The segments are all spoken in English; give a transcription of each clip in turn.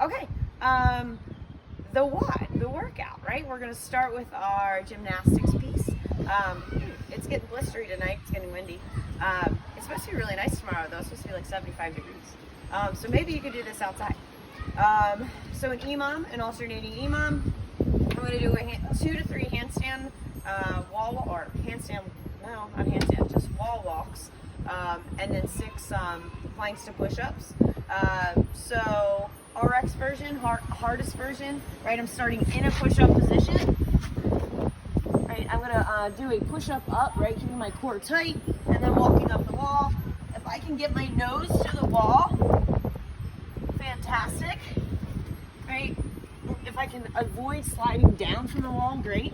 Okay, the WOD, the workout, right? We're gonna start with our gymnastics piece. It's getting blistery tonight, it's getting windy. It's supposed to be really nice tomorrow though, it's supposed to be like 75 degrees. So maybe you could do this outside. So an EMOM, an alternating EMOM. I'm gonna do a 2 to 3 handstand just wall walks, and then 6 planks to push-ups. So RX version, hardest version, right? I'm starting in a push-up position. Right, I'm gonna do a push-up up, right, keeping my core tight, and then walking up the wall. If I can get my nose to the wall, fantastic, right? If I can avoid sliding down from the wall, great.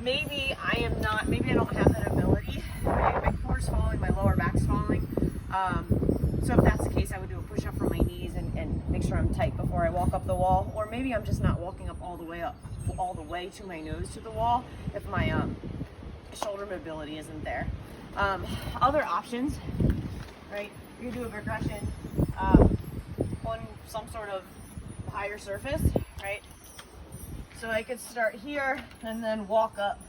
Maybe I don't have that ability. Right? My core's falling, my lower back's falling. So if that's the case, I would do a push-up from my knees and make sure I'm tight before I walk up the wall. Or maybe I'm just not walking up all the way to my nose to the wall if my shoulder mobility isn't there. Other options, right? You can do a progression on some sort of higher surface, right? So I could start here and then walk up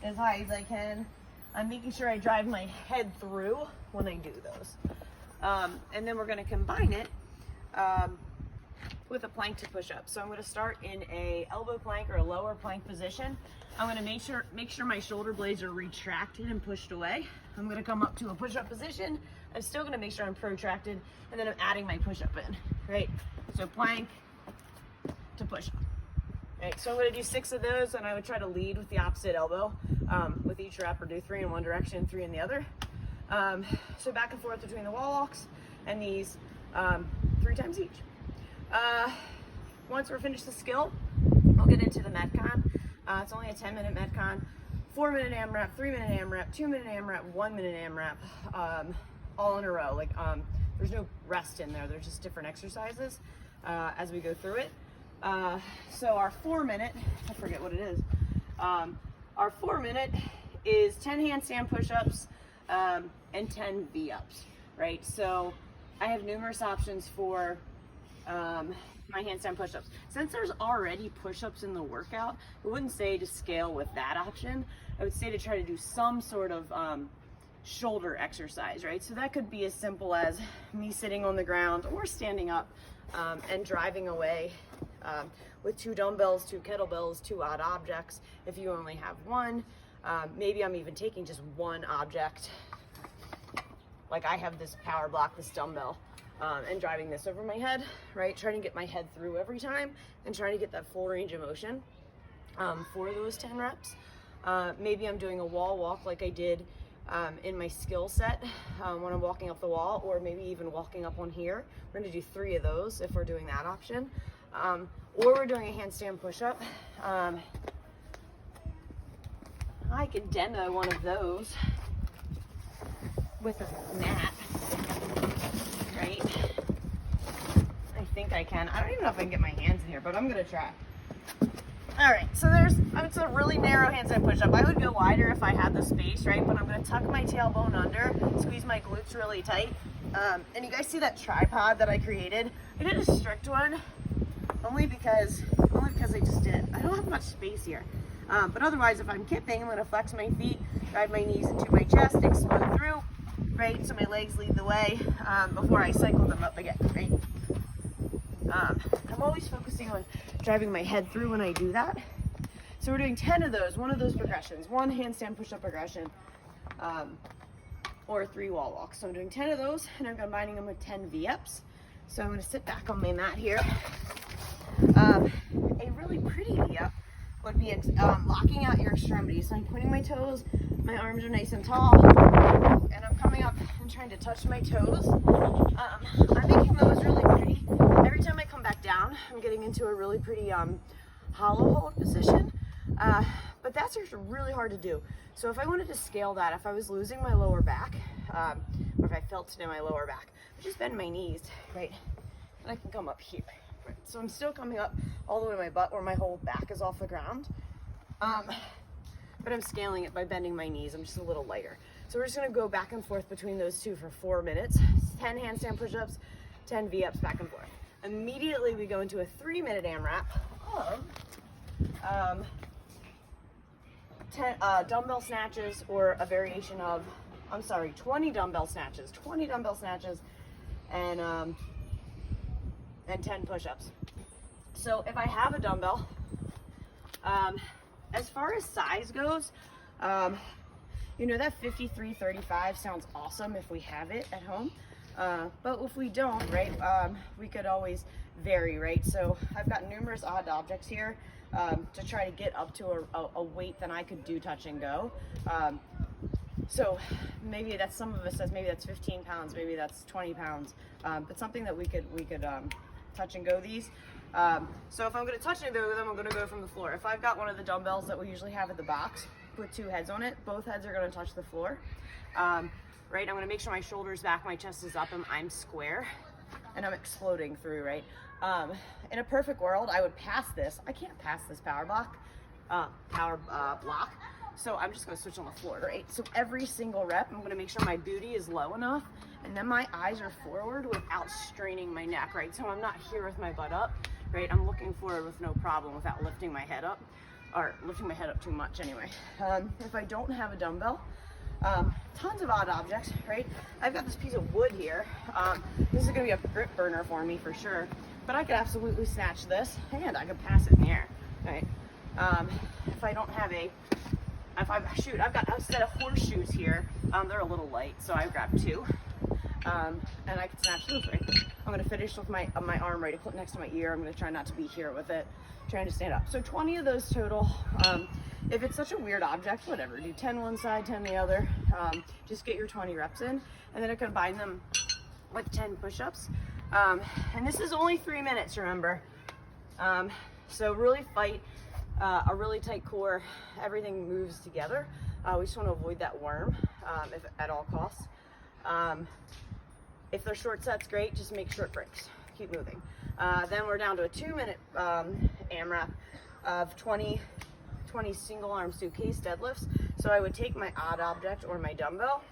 as high as I can. I'm making sure I drive my head through when I do those. And then we're gonna combine it with a plank to push up. So I'm gonna start in a elbow plank or a lower plank position. I'm gonna make sure my shoulder blades are retracted and pushed away. I'm gonna come up to a push-up position. I'm still gonna make sure I'm protracted, and then I'm adding my push-up in, right? So plank to push-up. Right, so I'm going to do 6 of those, and I would try to lead with the opposite elbow with each rep, or do 3 in one direction, 3 in the other. So back and forth between the wall walks and these 3 times each. Once we're finished the skill, I'll get into the Metcon. It's only a 10-minute Metcon. 4-minute AMRAP, 3-minute AMRAP, 2-minute AMRAP, 1-minute AMRAP, all in a row. Like there's no rest in there. There's just different exercises as we go through it. So our 4-minute, I forget what it is. Our 4-minute is 10 handstand push-ups and 10 V-ups, right? So I have numerous options for my handstand push-ups. Since there's already push-ups in the workout, I wouldn't say to scale with that option. I would say to try to do some sort of shoulder exercise, right? So that could be as simple as me sitting on the ground or standing up and driving away with 2 dumbbells, 2 kettlebells, 2 odd objects. If you only have one, maybe I'm even taking just one object. Like I have this power block, this dumbbell, and driving this over my head, right? Trying to get my head through every time and trying to get that full range of motion for those 10 reps. Maybe I'm doing a wall walk like I did in my skill set when I'm walking up the wall, or maybe even walking up on here. We're gonna do 3 of those if we're doing that option. Or we're doing a handstand push-up. I could demo one of those with a mat, right? I think I can. I don't even know if I can get my hands in here, but I'm gonna try. All right, so it's a really narrow handstand push-up. I would go wider if I had the space, right? But I'm gonna tuck my tailbone under, squeeze my glutes really tight. And you guys see that tripod that I created? I did a strict one only because I just did. I don't have much space here. But otherwise, if I'm kipping, I'm gonna flex my feet, drive my knees into my chest, explode through, right? So my legs lead the way before I cycle them up again, right? I'm always focusing on driving my head through when I do that. So we're doing 10 of those, one of those progressions, 1 handstand push-up progression, or 3 wall walks. So I'm doing 10 of those, and I'm combining them with 10 V-ups. So I'm gonna sit back on my mat here. A really pretty V-up would be locking out your extremities. So I'm pointing my toes, my arms are nice and tall, and I'm coming up and trying to touch my toes. I'm making those really pretty. Every time I come back down, I'm getting into a really pretty hollow hold position. But that's really hard to do. So if I wanted to scale that, if I was losing my lower back, or if I felt it in my lower back, I just bend my knees, right? And I can come up here. Right? So I'm still coming up all the way to my butt where my whole back is off the ground. But I'm scaling it by bending my knees. I'm just a little lighter. So we're just gonna go back and forth between those two for 4 minutes. 10 handstand push-ups, 10 V-ups back and forth. Immediately we go into a 3-minute AMRAP of 10 dumbbell snatches, or a variation of, 20 dumbbell snatches, and 10 push-ups. So if I have a dumbbell, as far as size goes, you know, that 53-35 sounds awesome if we have it at home. But if we don't, right, we could always vary, right? So I've got numerous odd objects here to try to get up to a weight that I could do touch and go. So maybe that's, some of us says maybe that's 15 pounds, maybe that's 20 pounds, but something that we could touch and go these. So if I'm going to touch and go them, I'm going to go from the floor. If I've got one of the dumbbells that we usually have at the box, put 2 heads on it, both heads are going to touch the floor. Right, I'm going to make sure my shoulders back, my chest is up, and I'm square, and I'm exploding through, right? In a perfect world, I would pass this. I can't pass this power block, so I'm just going to switch on the floor, right? So every single rep, I'm going to make sure my booty is low enough, and then my eyes are forward without straining my neck, right? So I'm not here with my butt up, right? I'm looking forward with no problem without lifting my head up, or lifting my head up too much anyway. If I don't have a dumbbell, tons of odd objects, right? I've got this piece of wood here. This is going to be a grip burner for me for sure, but I could absolutely snatch this and I could pass it in the air, right? If I don't have I've got a set of horseshoes here. They're a little light, so I grabbed 2, and I can snatch those, right? I'm going to finish with my arm right next to my ear. I'm going to try not to be here with it, trying to stand up. So 20 of those total. If it's such a weird object, whatever, do 10 one side, 10 the other. Just get your 20 reps in, and then I combine them with 10 push-ups. And this is only 3 minutes, remember. So really fight a really tight core. Everything moves together. We just want to avoid that worm if at all costs. If they're short sets, great. Just make short breaks. Keep moving. Then we're down to a 2-minute AMRAP of 20 single arm suitcase deadlifts. So I would take my odd object or my dumbbell,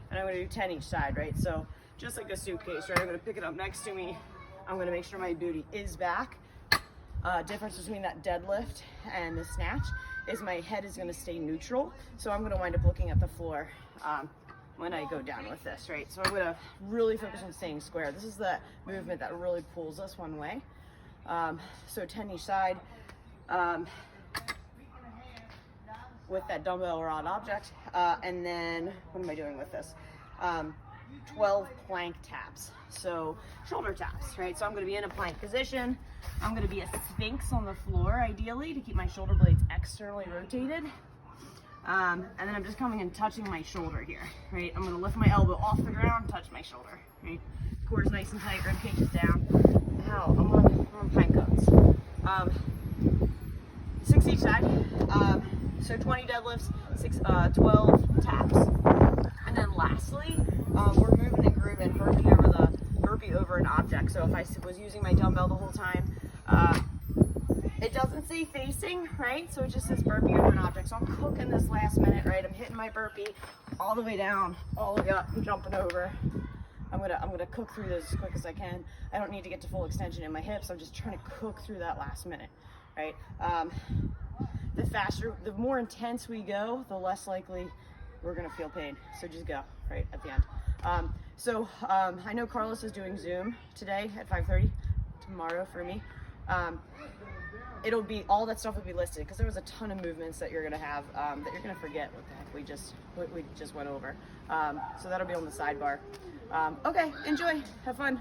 and I'm going to do 10 each side, right? So just like a suitcase, right? I'm going to pick it up next to me. I'm going to make sure my booty is back. Difference between that deadlift and the snatch is my head is going to stay neutral. So I'm going to wind up looking at the floor when I go down with this, right? So I'm going to really focus on staying square. This is the movement that really pulls us one way. So 10 each side. With that dumbbell or odd object, and then what am I doing with this? 12 plank taps, so shoulder taps, right? So I'm going to be in a plank position. I'm going to be a sphinx on the floor, ideally, to keep my shoulder blades externally rotated. And then I'm just coming and touching my shoulder here, right? I'm going to lift my elbow off the ground, touch my shoulder, right? Core is nice and tight, rib cage is down. Now I'm on plank cones. 6 each side. So 20 deadlifts, 12 taps. And then lastly, we're moving and grooving, burpee over an object. So if I was using my dumbbell the whole time, it doesn't say facing, right? So it just says burpee over an object. So I'm cooking this last minute, right? I'm hitting my burpee all the way down, all the way up, and jumping over. I'm gonna cook through this as quick as I can. I don't need to get to full extension in my hips. I'm just trying to cook through that last minute, right? The more intense we go, the less likely we're gonna feel pain. So just go right at the end. I know Carlos is doing Zoom today at 5:30, tomorrow for me. It'll be, all that stuff will be listed because there was a ton of movements that you're gonna have that you're gonna forget what the heck we just went over. So that'll be on the sidebar. Okay, enjoy, have fun.